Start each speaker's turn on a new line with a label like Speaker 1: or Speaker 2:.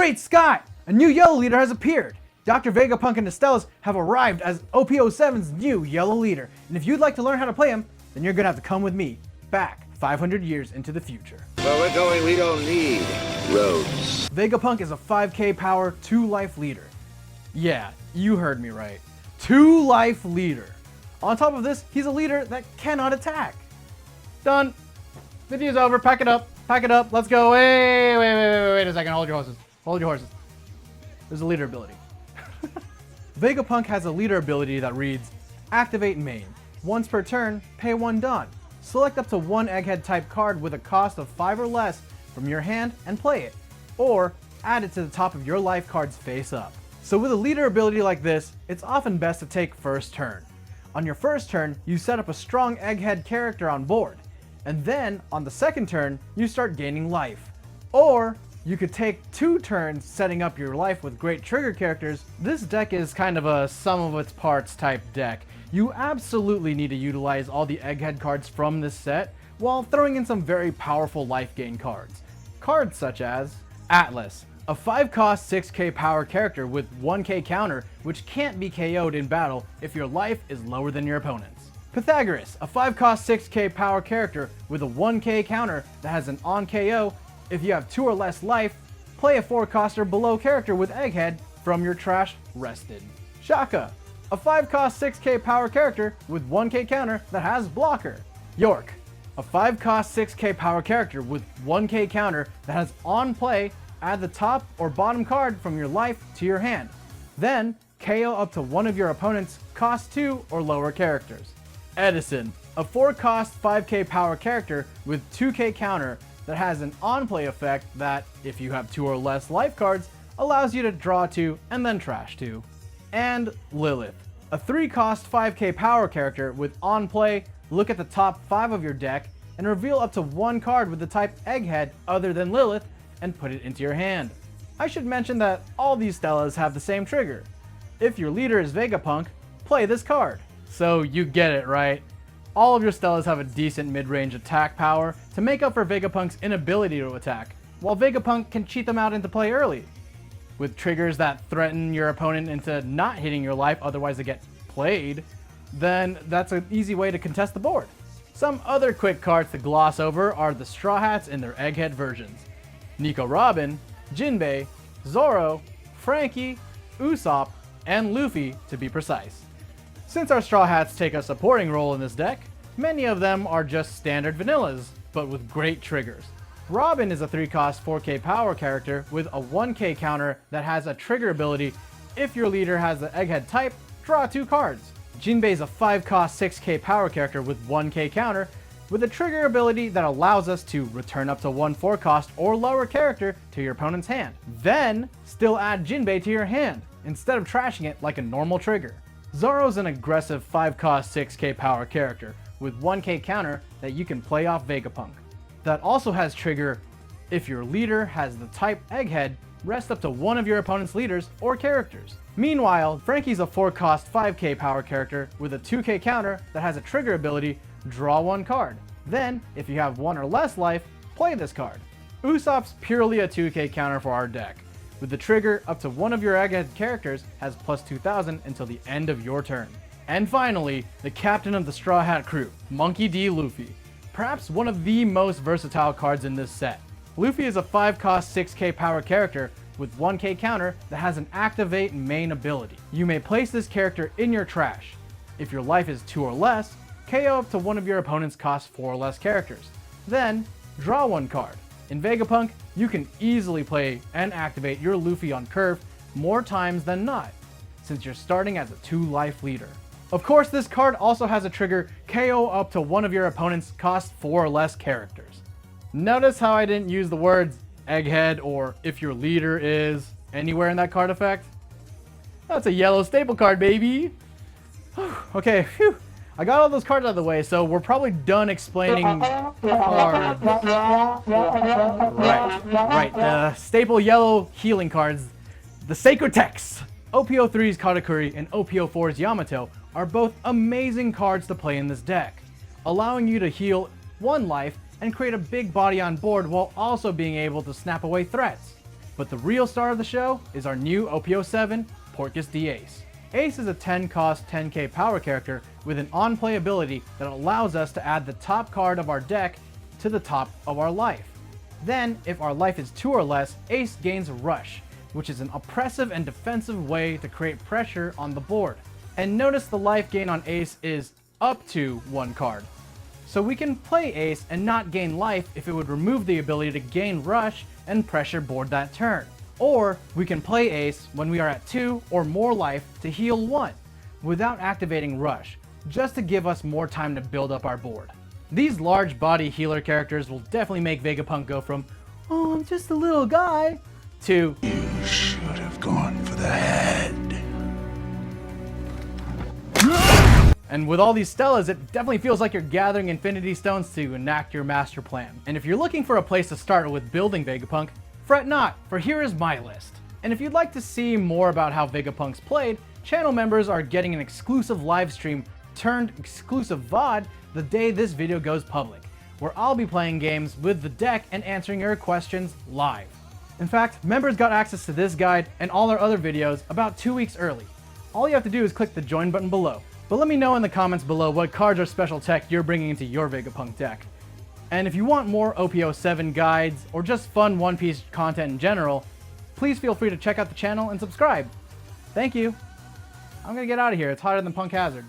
Speaker 1: Great Scott! A new yellow leader has appeared! Dr. Vegapunk and Estella's have arrived as OPO7's new yellow leader, and if you'd like to learn how to play him, then you're gonna have to come with me, back 500 years into the future.
Speaker 2: Where we're going, we don't need roads.
Speaker 1: Vegapunk is a 5k power, 2-life leader. Yeah, you heard me right. 2-life leader. On top of this, he's a leader that cannot attack. Done. Video's over. Pack it up. Pack it up. Let's go. Wait a second. Hold your horses. Hold your horses. There's a leader ability. Vegapunk has a leader ability that reads, Activate main. Once per turn, pay 1 Don. Select up to 1 Egghead type card with a cost of 5 or less from your hand and play it. Or add it to the top of your life cards face up. So with a leader ability like this, it's often best to take first turn. On your first turn, you set up a strong Egghead character on board. And then, on the second turn, you start gaining life. Or, you could take 2 turns setting up your life with great trigger characters. This deck is kind of a sum of its parts type deck. You absolutely need to utilize all the Egghead cards from this set, while throwing in some very powerful life gain cards. Cards such as Atlas, a 5-cost 6k power character with 1k counter, which can't be KO'd in battle if your life is lower than your opponent's. Pythagoras, a 5-cost 6k power character with a 1k counter that has an on KO. If you have 2 or less life, play a 4-coster below character with Egghead from your trash rested. Shaka, a 5-cost 6k power character with 1k counter that has blocker. York, a 5-cost 6k power character with 1k counter that has on play. Add the top or bottom card from your life to your hand. Then, KO up to one of your opponent's cost 2 or lower characters. Edison, a 4-cost 5k power character with 2k counter that has an on-play effect that, if you have 2 or less life cards, allows you to draw 2 and then trash 2. And Lilith, a 3-cost 5k power character with on-play, look at the top 5 of your deck and reveal up to 1 card with the type Egghead other than Lilith, and put it into your hand. I should mention that all these Stellas have the same trigger. If your leader is Vegapunk, play this card. So you get it, right? All of your Stellas have a decent mid-range attack power to make up for Vegapunk's inability to attack, while Vegapunk can cheat them out into play early. With triggers that threaten your opponent into not hitting your life, otherwise they get played, then that's an easy way to contest the board. Some other quick cards to gloss over are the Straw Hats in their Egghead versions. Nico Robin, Jinbei, Zoro, Frankie, Usopp, and Luffy to be precise. Since our Straw Hats take a supporting role in this deck, many of them are just standard vanillas, but with great triggers. Robin is a 3-cost 4k power character with a 1k counter that has a trigger ability. If your leader has the Egghead type, draw 2 cards. Jinbei is a 5-cost 6k power character with 1k counter, with a trigger ability that allows us to return up to 1 4-cost or lower character to your opponent's hand. Then, still add Jinbei to your hand, instead of trashing it like a normal trigger. Zoro's an aggressive 5-cost 6k power character, with 1k counter that you can play off Vegapunk. That also has trigger, if your leader has the type Egghead, rest up to one of your opponent's leaders or characters. Meanwhile, Frankie's a 4-cost 5k power character with a 2k counter that has a trigger ability, draw 1 card. Then, if you have 1 or less life, play this card. Usopp's purely a 2k counter for our deck. With the trigger, up to one of your Egghead characters has plus 2000 until the end of your turn. And finally, the captain of the Straw Hat crew, Monkey D. Luffy. Perhaps one of the most versatile cards in this set. Luffy is a 5-cost 6k power character with 1k counter that has an activate main ability. You may place this character in your trash. If your life is 2 or less, KO up to one of your opponent's cost 4 or less characters. Then, draw 1 card. In Vegapunk, you can easily play and activate your Luffy on curve more times than not, since you're starting as a 2-life leader. Of course, this card also has a trigger, KO up to one of your opponent's cost 4 or less characters. Notice how I didn't use the words Egghead or if your leader is anywhere in that card effect? That's a yellow staple card, baby! Okay, phew. I got all those cards out of the way, so we're probably done explaining cards. Right. The staple yellow healing cards, the Sacred Texts. OPO3's Katakuri and OPO4's Yamato are both amazing cards to play in this deck, allowing you to heal 1 life and create a big body on board while also being able to snap away threats. But the real star of the show is our new OP07, Porcus D Ace. Ace is a 10 cost 10k power character with an on-play ability that allows us to add the top card of our deck to the top of our life. Then, if our life is 2 or less, Ace gains Rush, which is an oppressive and defensive way to create pressure on the board. And notice the life gain on Ace is up to 1 card. So we can play Ace and not gain life if it would remove the ability to gain Rush and pressure board that turn. Or we can play Ace when we are at 2 or more life to heal 1, without activating Rush, just to give us more time to build up our board. These large body healer characters will definitely make Vegapunk go from, "Oh, I'm just a little guy," to,
Speaker 3: You should have gone for the head.
Speaker 1: and with all these Stellas, it definitely feels like you're gathering Infinity Stones to enact your master plan. And if you're looking for a place to start with building Vegapunk, fret not, for here is my list. And if you'd like to see more about how Vegapunk's played, channel members are getting an exclusive live stream turned exclusive VOD the day this video goes public, where I'll be playing games with the deck and answering your questions live. In fact, members got access to this guide and all our other videos about 2 weeks early. All you have to do is click the join button below. But let me know in the comments below what cards or special tech you're bringing into your Vegapunk deck. And if you want more OP07 guides or just fun One Piece content in general, please feel free to check out the channel and subscribe. Thank you. I'm gonna get out of here. It's hotter than Punk Hazard.